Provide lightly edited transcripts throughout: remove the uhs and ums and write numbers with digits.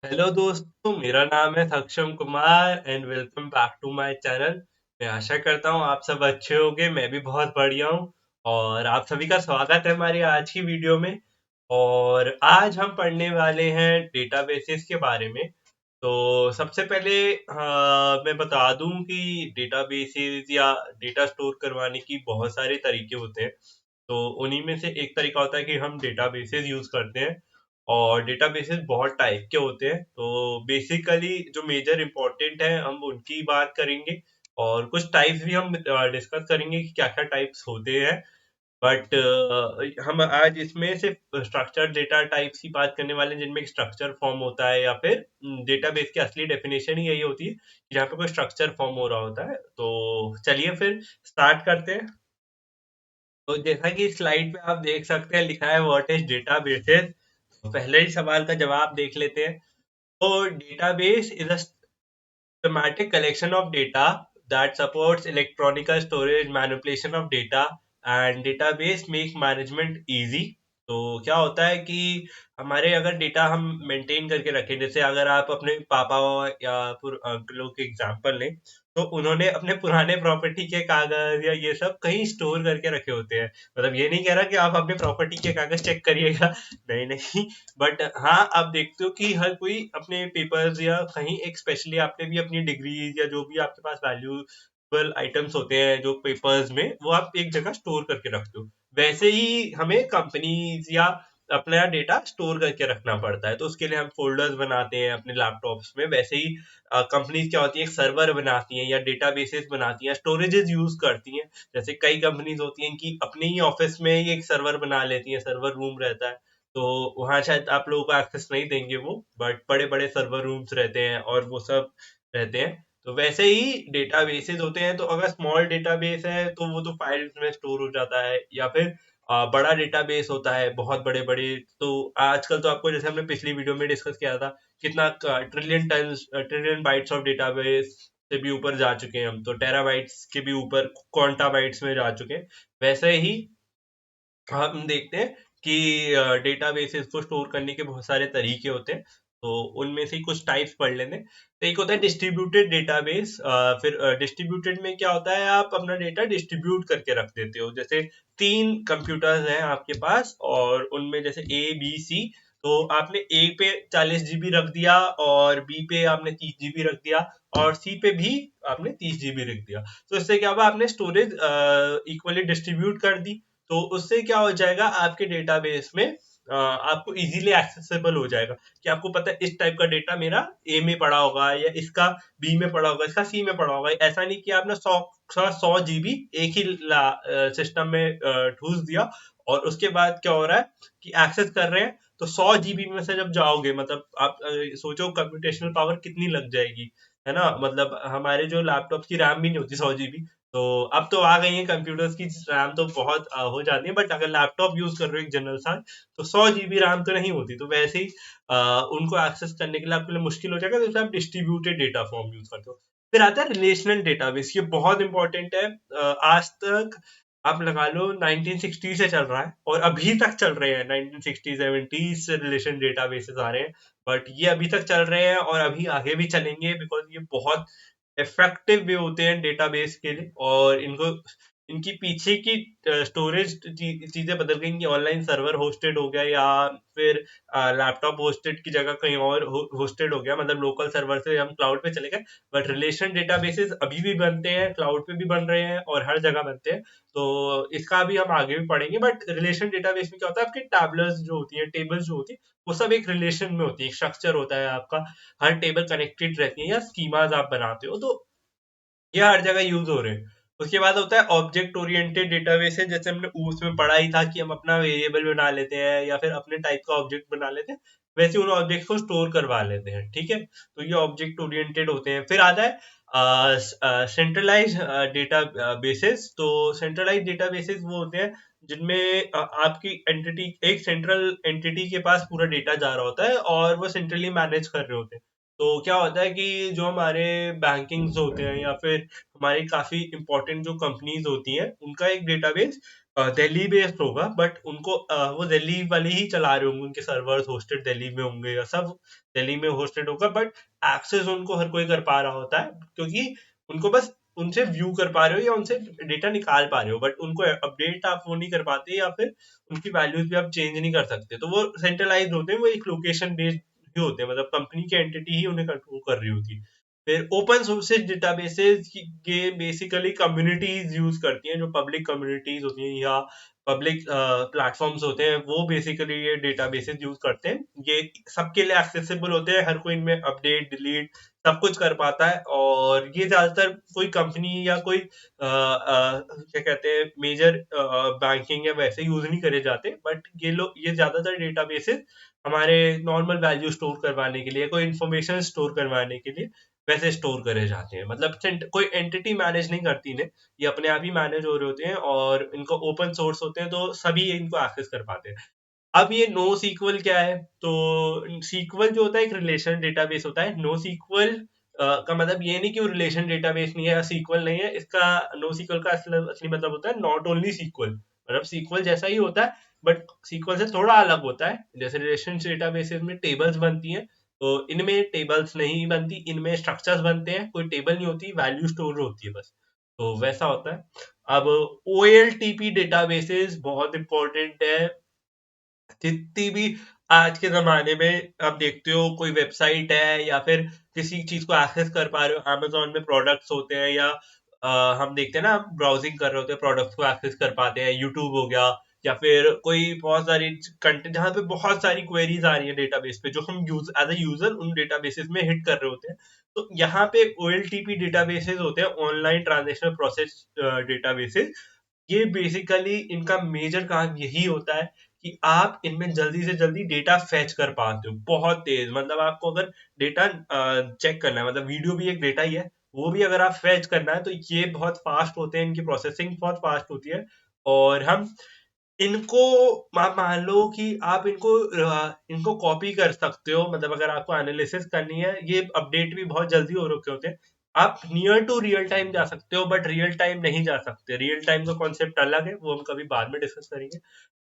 Hello दोस्तों, मेरा नाम है Saksham Kumar and welcome back to my channel. मैं आशा करता हूँ आप सब अच्छे होंगे। मैं भी बहुत बढ़िया हूँ और आप सभी का स्वागत है हमारी आज की वीडियो में। और आज हम पढ़ने वाले हैं डेटाबेसेस के बारे में। तो सबसे पहले मैं बता दूं कि डेटाबेसेस या डेटा स्टोर करवाने की बहुत सारे तरीके होते हैं। तो उन्हीं में से एक तरीका होता है कि हम डेटाबेसेस यूज करते हैं। और डेटाबेसेस बहुत टाइप के होते हैं, तो बेसिकली जो मेजर इंपॉर्टेंट है हम उनकी बात करेंगे। और कुछ टाइप्स भी हम डिस्कस करेंगे कि क्या क्या टाइप्स होते हैं। बट हम आज इसमें सिर्फ स्ट्रक्चर डेटा टाइप्स की बात करने वाले हैं, जिनमें स्ट्रक्चर फॉर्म होता है या फिर डेटाबेस की असली डेफिनेशन ही यही होती है कि जहाँ पे कोई स्ट्रक्चर फॉर्म हो रहा होता है। तो चलिए फिर स्टार्ट करते हैं। तो जैसा कि स्लाइड पे आप देख सकते हैं, लिखा है व्हाट इज डेटाबेसेस। तो पहले ही सवाल का जवाब देख लेते हैं। तो database is a systematic collection of data that supports electronic storage, manipulation of data, and database make management easy। तो क्या होता है कि हमारे अगर डेटा हम मेंटेन करके रखें, जैसे अगर आप अपने पापा या अंकलों के एग्जांपल लें, तो उन्होंने अपने पुराने प्रॉपर्टी के कागज या ये सब कहीं स्टोर करके रखे होते हैं। मतलब ये नहीं कह रहा कि आप अपने प्रॉपर्टी के कागज चेक करिएगा, नहीं नहीं। बट हाँ, आप देखते हो कि हर कोई अपने पेपर्स या कहीं एक स्पेशली आपने भी अपनी डिग्रीज या जो भी आपके पास वैल्यूएबल आइटम्स होते हैं जो पेपर्स में, वो आप एक जगह स्टोर करके रखते हो। वैसे ही हमें कंपनीज या अपना डेटा स्टोर करके रखना पड़ता है, तो उसके लिए हम फोल्डर्स बनाते हैं अपने लैपटॉप्स में। वैसे ही कंपनीज क्या होती है, एक सर्वर बनाती हैं या डेटाबेसेस बनाती हैं, स्टोरेजेस यूज करती हैं। जैसे कई कंपनीज होती हैं कि अपने ही ऑफिस में ही एक सर्वर बना लेती हैं, सर्वर रूम रहता है। तो वहाँ शायद आप लोगों को एक्सेस नहीं देंगे वो, बट बड़े बड़े सर्वर रूम्स रहते हैं और वो सब रहते हैं। तो वैसे ही डेटाबेसेस होते हैं। तो अगर स्मॉल डेटाबेस है तो वो तो फाइल्स में स्टोर हो जाता है, या फिर बड़ा डेटाबेस होता है बहुत बड़े बड़े। तो आजकल तो आपको, जैसे हमने पिछली वीडियो में डिस्कस किया था, कितना ट्रिलियन बाइट्स ऑफ डेटाबेस से भी ऊपर जा चुके हैं हम, तो टेराबाइट्स के भी ऊपर क्वांटाबाइट्स में जा चुके हैं। वैसे ही हम देखते हैं कि डेटाबेसेस को स्टोर करने के बहुत सारे तरीके होते हैं। तो उनमें से ही कुछ टाइप्स पढ़ लेते हैं। तो एक होता है डिस्ट्रीब्यूटेड डेटाबेस। फिर डिस्ट्रीब्यूटेड में क्या होता है, आप अपना डेटा डिस्ट्रीब्यूट करके रख देते हो। जैसे तीन कंप्यूटर्स हैं आपके पास और उनमें जैसे ए बी सी। तो आपने ए पे 40 GB रख दिया और बी पे आपने 30 GB रख दिया और सी पे भी आपने 30 GB रख दिया। तो इससे क्या हुआ, आपने स्टोरेज इक्वली डिस्ट्रीब्यूट कर दी। तो उससे क्या हो जाएगा, आपके डेटाबेस में आपको इजीली एक्सेसिबल हो जाएगा कि आपको पता है इस टाइप का डेटा मेरा ए में पड़ा होगा या इसका बी में पड़ा होगा, इसका सी में पड़ा होगा। ऐसा नहीं कि आपने 100 GB एक ही सिस्टम में ठूस दिया और उसके बाद क्या हो रहा है कि एक्सेस कर रहे हैं। तो 100 GB में से जब जाओगे, मतलब आप सोचो कंप्यूटेशनल पावर कितनी लग जाएगी, है ना। मतलब हमारे जो लैपटॉप की रैम भी नहीं होती 100 GB। तो अब तो आ गई है कंप्यूटर्स की रैम, तो बहुत हो जाती है। बट अगर लैपटॉप यूज कर रहे हो एक जनरल सा, तो 100 GB रैम तो नहीं होती। तो वैसे ही उनको एक्सेस करने के लिए आपके लिए मुश्किल हो जाएगा, तो इसलिए आप डिस्ट्रीब्यूटेड डेटा फॉर्म यूज करते हो। फिर आता है रिलेशनल डेटाबेस। ये बहुत इंपॉर्टेंट है। आज तक आप लगा लो 1960 से चल रहा है और अभी तक चल रहे हैं। 1960 70 से रिलेशन डेटाबेसेस आ रहे हैं, बट ये अभी तक चल रहे हैं और अभी आगे भी चलेंगे, बिकॉज ये बहुत इफेक्टिव वे होते हैं डेटाबेस के लिए। और इनको, इनकी पीछे की स्टोरेज चीजें बदल गई कि ऑनलाइन सर्वर होस्टेड हो गया या फिर लैपटॉप होस्टेड की जगह कहीं और होस्टेड हो गया, मतलब लोकल सर्वर से हम क्लाउड पे चले गए। बट रिलेशन डेटाबेसेस अभी भी बनते हैं, क्लाउड पे भी बन रहे हैं और हर जगह बनते हैं। तो इसका भी हम आगे भी पढ़ेंगे। बट रिलेशन डेटाबेस में क्या होता है, आपके टैबलर्स जो होती है, टेबल्स जो होती है, वो सब एक रिलेशन में होती है, एक स्ट्रक्चर होता है आपका। हर टेबल कनेक्टेड रहती है या स्कीमाज आप बनाते हो, तो ये हर जगह यूज हो रहे हैं। उसके बाद होता है ऑब्जेक्ट ओरिएंटेड डेटाबेस है, जैसे हमने उसमें पढ़ा ही था कि हम अपना वेरिएबल बना लेते हैं या फिर अपने टाइप का ऑब्जेक्ट बना लेते हैं। वैसे उन ऑब्जेक्ट को स्टोर करवा लेते हैं, ठीक है। तो ये ऑब्जेक्ट ओरिएंटेड होते हैं। फिर आता है सेंट्रलाइज डेटा बेसिस। तो सेंट्रलाइज डेटा बेसिस वो होते हैं जिनमें आपकी एंटिटी, एक सेंट्रल एंटिटी के पास पूरा डेटा जा रहा होता है और वो सेंट्रली मैनेज कर रहे होते हैं। तो क्या होता है कि जो हमारे बैंकिंग्स होते हैं या फिर हमारी काफी इंपॉर्टेंट जो कंपनीज होती हैं, उनका एक डेटाबेस दिल्ली बेस्ड होगा, बट उनको वो दिल्ली वाले ही चला रहे होंगे, उनके सर्वर्स होस्टेड दिल्ली में होंगे या सब दिल्ली में होस्टेड होगा, बट एक्सेस उनको हर कोई कर पा रहा होता है, क्योंकि उनको बस उनसे व्यू कर पा रहे हो या उनसे डेटा निकाल पा रहे हो, बट उनको अपडेट आप वो नहीं कर पाते, या फिर उनकी वैल्यूज भी आप चेंज नहीं कर सकते। तो वो सेंट्रलाइज होते हैं, वो एक लोकेशन बेस्ड ही होते हैं, मतलब कंपनी की एंटिटी ही उन्हें कंट्रोल कर रही होती है। फिर ओपन सोर्सेज डेटाबेसेस ये बेसिकली कम्युनिटीज यूज करती हैं, जो पब्लिक कम्युनिटीज होती हैं या पब्लिक प्लेटफॉर्म्स होते हैं, वो बेसिकली ये डेटाबेसेस यूज करते हैं। ये सबके लिए एक्सेसिबल होते हैं, हर कोई इनमें अपडेट डिलीट सब कुछ कर पाता है, और ये ज्यादातर कोई कंपनी या कोई क्या कहते हैं मेजर बैंकिंग या वैसे यूज नहीं करे जाते, बट ये ज्यादातर डेटाबेसेस हमारे नॉर्मल वैल्यू स्टोर करवाने के लिए, कोई इन्फॉर्मेशन स्टोर करवाने के लिए वैसे स्टोर करे जाते हैं। मतलब कोई एंटिटी मैनेज नहीं करती इन्हें, ये अपने आप ही मैनेज हो रहे होते हैं, और इनको ओपन सोर्स होते हैं, तो सभी इनको एक्सेस कर पाते हैं। अब ये नो सीक्वल क्या है? तो सीक्वल जो होता है एक रिलेशन डेटाबेस होता है। नो सीक्वल का मतलब ये नहीं कि वो रिलेशन डेटाबेस नहीं है या सीक्वल नहीं है, इसका नो सीक्वल का असली मतलब होता है नॉट ओनली सीक्वल, मतलब सीक्वल जैसा ही होता है, बट सीक्वल से थोड़ा अलग होता है। जैसे रिलेशन डेटाबेसेस में टेबल्स बनती हैं, तो इनमें टेबल्स नहीं बनती, इनमें स्ट्रक्चर्स बनते हैं, कोई टेबल नहीं होती, वैल्यू स्टोर होती है बस। तो वैसा होता है। अब OLTP डेटाबेसेस बहुत इंपॉर्टेंट है। जितनी भी आज के ज़माने में आप देखते हो, कोई वेबसाइट है या फिर किसी चीज़ को एक्सेस कर पा रहे हो, अमेज़न में प्रोडक्ट्स होते हैं, या हम देखते हैं ना, हम ब्राउज़िंग कर रहे होते हैं, प्रोडक्ट्स को एक्सेस कर पाते हैं, यूट्यूब हो गया, या फिर कोई बहुत सारी कंटेंट जहाँ पे बहुत सारी क्वेरीज आ रही है डेटाबेस पे, जो हम यूज एज अ यूजर उन डेटाबेसेस में हिट कर रहे होते हैं। तो यहाँ पे OLTP डेटाबेसेस होते हैं, ऑनलाइन ट्रांजेक्शनल प्रोसेस डेटाबेसेस। ये बेसिकली इनका मेजर काम यही होता है कि आप इनमें जल्दी से जल्दी डेटा फेच कर पाते हो, बहुत तेज। मतलब आपको अगर डेटा चेक करना है, मतलब वीडियो भी एक डेटा ही है, वो भी अगर आप फेच करना है, तो ये बहुत फास्ट होते हैं, इनकी प्रोसेसिंग बहुत फास्ट होती है। और हम इनको आप मान लो कि आप इनको कॉपी कर सकते हो, मतलब अगर आपको एनालिसिस करनी है, ये अपडेट भी बहुत जल्दी हो रखे होते हैं। आप नियर टू रियल टाइम जा सकते हो, बट रियल टाइम नहीं जा सकते। रियल टाइम का कॉन्सेप्ट अलग है, वो हम कभी बाद में डिस्कस करेंगे।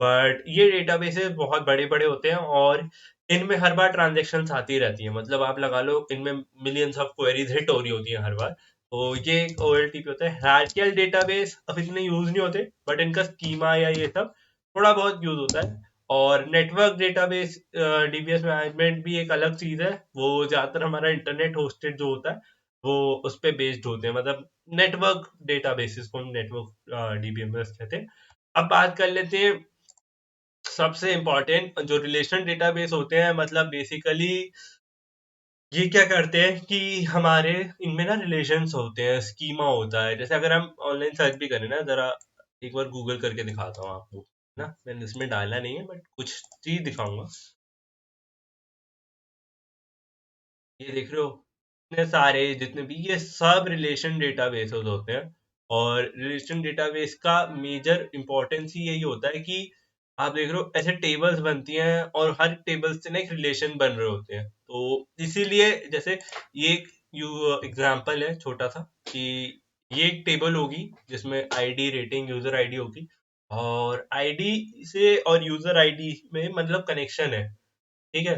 बट ये डेटाबेसेस बहुत बड़े बड़े होते हैं, और इनमें हर बार ट्रांजेक्शन आती रहती है, मतलब आप लगा लो इनमें मिलियंस ऑफ क्वेरीज हिट हो रही होती है हर बार। तो ये एक OLTP होता है। हायरार्किकल डेटाबेस अब इतने यूज नहीं होते, बट इनका स्कीमा या ये सब थोड़ा बहुत यूज होता है। और नेटवर्क डेटाबेस DBS मैनेजमेंट भी एक अलग चीज है, वो ज्यादातर हमारा इंटरनेट होस्टेड जो होता है, वो उस पे बेस्ड होते हैं, मतलब नेटवर्क डेटाबेसेस को नेटवर्क DBMS कहते हैं। अब बात कर लेते हैं सबसे इम्पोर्टेंट जो रिलेशन डेटाबेस होते हैं, मतलब बेसिकली ये क्या करते हैं कि हमारे इनमें ना रिलेशंस होते हैं, स्कीमा होता है। जैसे अगर हम ऑनलाइन सर्च भी करें ना, जरा एक बार गूगल करके दिखाता हूँ आपको ना, मैंने इसमें डाला नहीं है, बट कुछ चीज दिखाऊंगा। ये देख रहे हो, इतने सारे जितने भी ये सब रिलेशन डेटाबेसेस होते हैं। और रिलेशन डेटाबेस का मेजर इंपॉर्टेंस ही यही होता है कि आप देख रहे हो ऐसे टेबल्स बनती हैं, और हर टेबल से ना एक रिलेशन बन रहे होते हैं। तो इसीलिए जैसे ये एक एग्जांपल है छोटा सा, कि ये एक टेबल होगी जिसमें आईडी रेटिंग यूजर आईडी होगी, और आईडी से और यूजर आईडी में मतलब कनेक्शन है, ठीक है।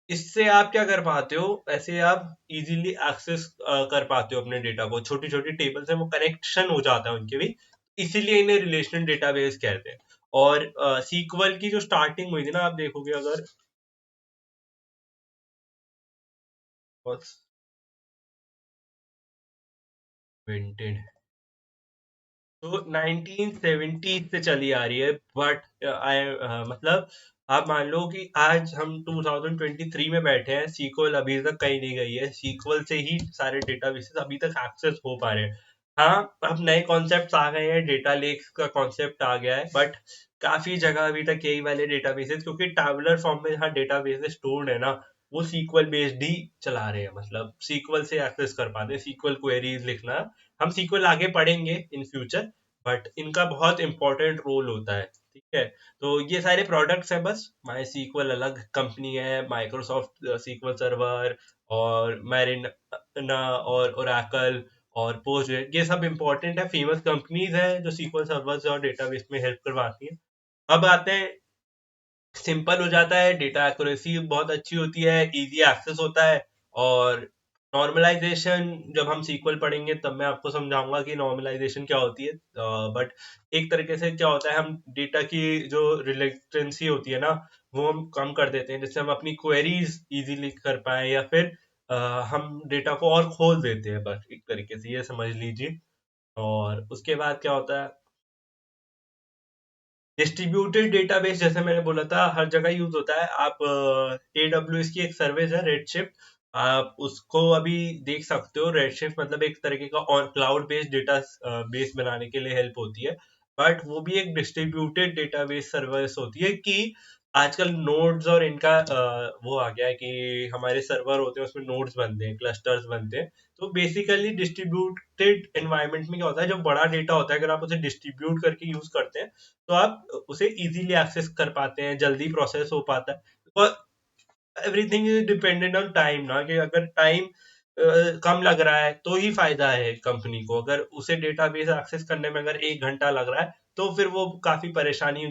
इससे आप क्या कर पाते हो, ऐसे आप इजीली एक्सेस कर पाते हो अपने डेटा को, छोटी छोटी टेबल से वो कनेक्शन हो जाता है उनके भी, इसीलिए इन्हें रिलेशनल डेटाबेस कहते हैं। और सीक्वल की जो स्टार्टिंग हुई थी ना, आप देखोगे अगर विंटेज, तो 1970 से चली आ रही है, बट मतलब आप मान लो कि आज हम 2023 में बैठे हैं, सीक्वल अभी तक कहीं नहीं गई है, सीक्वल से ही सारे डेटाबेसेस अभी तक एक्सेस हो पा रहे हैं। हाँ, अब नए कॉन्सेप्ट्स आ गए हैं, डेटा लेक्स का कॉन्सेप्ट आ गया है, बट काफी जगह अभी तक यही वाले डेटाबेसेस, क्योंकि टैबुलर फॉर्म में जहाँ डेटाबेसेस स्टोर्ड है ना, वो सीक्वल बेस्ड ही चला रहे हैं, मतलब सीक्वल से एक्सेस कर पाते हैं, सीक्वल क्वेरीज लिखना। हम सीक्वल आगे पढ़ेंगे इन फ्यूचर, बट इनका बहुत इंपॉर्टेंट रोल होता है, ठीक है। तो ये सारे प्रोडक्ट्स हैं, बस माई सीक्वल अलग कंपनी है, माइक्रोसॉफ्ट सीक्वल सर्वर, और मैरिन और ओरेकल, और पोस्ट ये सब इंपॉर्टेंट है, फेमस कंपनीज है जो सीक्वल सर्वर्स और डेटाबेस में हेल्प करवाती हैं। अब आते हैं, सिंपल हो जाता है, डेटा एक्यूरेसी बहुत अच्छी होती है, इजी एक्सेस होता है। और नॉर्मलाइजेशन जब हम सीक्वल पढ़ेंगे तब मैं आपको समझाऊंगा कि नॉर्मलाइजेशन क्या होती है। बट एक तरीके से क्या होता है, हम डेटा की जो रिलेटेंसी होती है ना, वो हम कम कर देते हैं, जिससे हम अपनी क्वेरीज इजीली कर पाए, या फिर अ, हम डेटा को और खोल देते हैं, बस एक तरीके से ये समझ लीजिए। और उसके बाद क्या होता है, डिस्ट्रीब्यूटेड डेटाबेस जैसे मैंने बोला था हर जगह यूज होता है। आप AWS की एक सर्विस है रेडशिफ्ट, आप उसको अभी देख सकते हो। रेडशिफ्ट मतलब एक तरीके का on cloud based data base बनाने के लिए हेल्प होती है, बट वो भी एक डिस्ट्रीब्यूटेड डेटाबेस सर्विस होती है कि आजकल नोड्स और इनका वो आ गया है कि हमारे सर्वर होते हैं उसमें नोड्स बनते हैं, क्लस्टर्स बनते हैं। तो बेसिकली डिस्ट्रीब्यूटेड एनवायरनमेंट में क्या होता है, जब बड़ा डेटा होता है अगर आप उसे डिस्ट्रीब्यूट करके यूज करते हैं तो आप उसे इजीली एक्सेस कर पाते हैं, जल्दी प्रोसेस हो पाता है। और everything is dependent on time ना, कि अगर टाइम कम लग रहा है तो ही फायदा है कंपनी को। अगर उसे डेटाबेस एक्सेस करने में अगर 1 घंटा लग रहा है तो फिर वो काफी परेशानी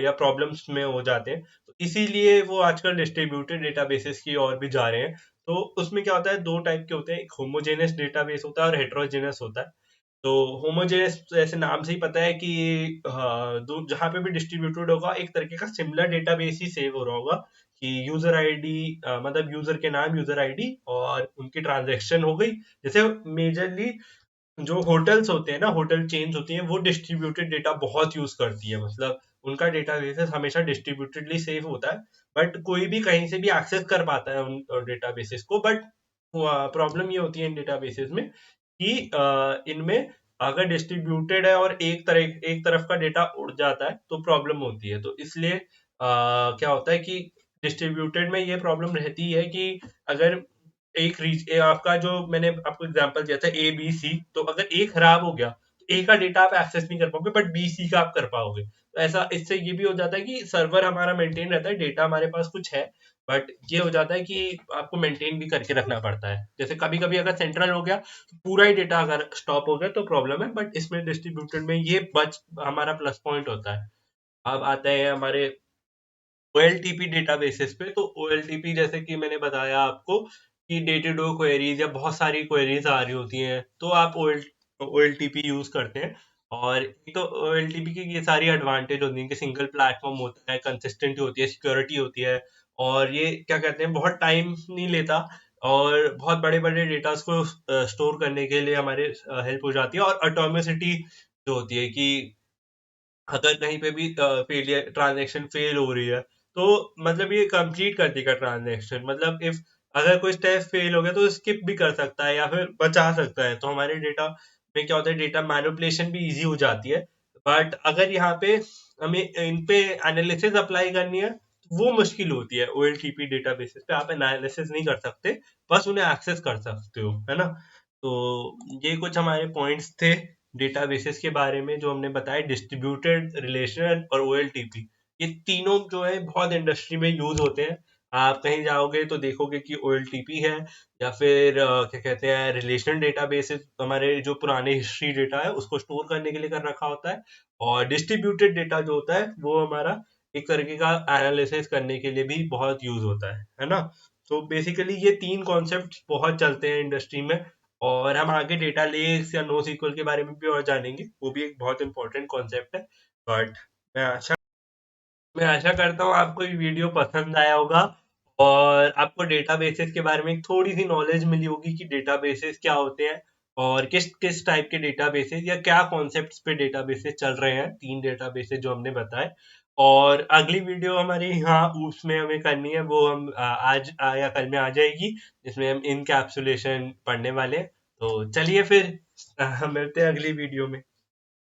या प्रॉब्लम्स में हो जाते हैं। तो इसीलिए वो आजकल डिस्ट्रीब्यूटेड डेटाबेसेस की ओर भी जा रहे हैं। तो उसमें क्या होता है, दो टाइप के होते हैं, एक होमोजेनस डेटाबेस होता है और हेट्रोजेनस होता है। तो होमोजेनस जैसे नाम से ही पता है कि हाँ, जहाँ पे भी डिस्ट्रीब्यूटेड होगा एक तरीके का सिमिलर डेटाबेस ही सेव हो रहा होगा, कि यूजर आईडी मतलब यूजर के नाम, यूजर आईडी और उनकी ट्रांजैक्शन हो गई। जैसे मेजरली जो होटल्स होते हैं ना, होटल चेन्स होती हैं, वो डिस्ट्रीब्यूटेड डेटा बहुत यूज करती है, मतलब उनका डेटाबेसेस हमेशा डिस्ट्रीब्यूटेडली सेव होता है। बट कोई भी कहीं से भी एक्सेस कर पाता है उन डेटाबेसेस को। बट प्रॉब्लम ये होती है इन डेटाबेसेस में कि इनमें अगर डिस्ट्रीब्यूटेड है और एक तरफ का डेटा उड़ जाता है तो प्रॉब्लम होती है। तो इसलिए क्या होता है कि डिस्ट्रीब्यूटेड में ये प्रॉब्लम रहती है कि अगर आपका जो मैंने आपको एग्जांपल दिया था ABC, तो अगर ए खराब हो गया तो ए का डेटा आप एक्सेस नहीं कर पाओगे, बट BC का आप कर पाओगे। तो ऐसा इससे ये भी हो जाता है कि सर्वर हमारा मेंटेन रहता है, डेटा हमारे पास कुछ है, बट ये हो जाता है कि आपको मेंटेन भी करके रखना पड़ता है। जैसे कभी कभी अगर सेंट्रल हो गया तो पूरा ही डेटा अगर स्टॉप हो गया तो प्रॉब्लम है, बट इसमें डिस्ट्रीब्यूटेड में ये बच हमारा प्लस पॉइंट होता है। अब आते हैं हमारे OLTP डेटाबेसेस पे। तो OLTP जैसे कि मैंने बताया आपको कि डे टू डे क्वेरीज या बहुत सारी क्वेरीज आ रही होती हैं तो आप OLTP यूज करते हैं। और एक तो OLTP की ये सारी एडवांटेज होती है कि सिंगल प्लेटफॉर्म होता है, कंसिस्टेंट होती है, सिक्योरिटी होती है, और ये क्या कहते हैं, बहुत टाइम नहीं लेता, और बहुत बड़े बड़े डेटास को स्टोर करने के लिए हमारे हेल्प हो जाती है। और ऑटोमेसिटी जो होती है कि अगर कहीं पे भी फेलियर ट्रांजैक्शन फेल हो रही है तो मतलब ये कंप्लीट कर देगा ट्रांजैक्शन, मतलब इफ अगर कोई स्टेप फेल हो गया तो स्किप भी कर सकता है या फिर बचा सकता है। तो हमारे डेटा में क्या होता है, डेटा मैनिपुलेशन भी इजी हो जाती है। बट अगर यहाँ पे हमें इन पे एनालिसिस अप्लाई करनी है तो वो मुश्किल होती है। OLTP डेटाबेसेस पे आप एनालिसिस नहीं कर सकते, बस उन्हें एक्सेस कर सकते हो, है ना। तो ये कुछ हमारे पॉइंट्स थे डेटाबेसेस के बारे में जो हमने बताया, डिस्ट्रीब्यूटेड, रिलेशनल और OLTP। ये तीनों जो है बहुत इंडस्ट्री में यूज होते हैं। आप कहीं जाओगे तो देखोगे कि OLTP है, या फिर क्या कहते हैं, रिलेशनल डेटाबेसेस हमारे जो पुराने हिस्ट्री डेटा है उसको स्टोर करने के लिए कर रखा होता है। और डिस्ट्रीब्यूटेड डेटा जो होता है वो हमारा एक तरीके का एनालिसिस करने के लिए भी बहुत यूज होता है ना। तो बेसिकली ये तीन कॉन्सेप्ट बहुत चलते हैं इंडस्ट्री में। और हम आगे डेटा लेक्स या नो सीक्वल के बारे में भी और जानेंगे, वो भी एक बहुत इंपॉर्टेंट कॉन्सेप्ट है। बट मैं आशा मैं आशा करता हूँ आपको ये वीडियो पसंद आया होगा, और आपको डेटाबेसेस के बारे में एक थोड़ी सी नॉलेज मिली होगी कि डेटाबेसेस क्या होते हैं, और किस किस टाइप के डेटाबेसेस या क्या कॉन्सेप्ट्स पे डेटाबेसेस चल रहे हैं, तीन डेटाबेसेस जो हमने बताए। और अगली वीडियो हमारी यहाँ उसमें हमें करनी है, वो हम आज या कल में आ जाएगी, जिसमें हम इनकैप्सुलेशन पढ़ने वाले हैं। तो चलिए फिर मिलते हैं अगली वीडियो में।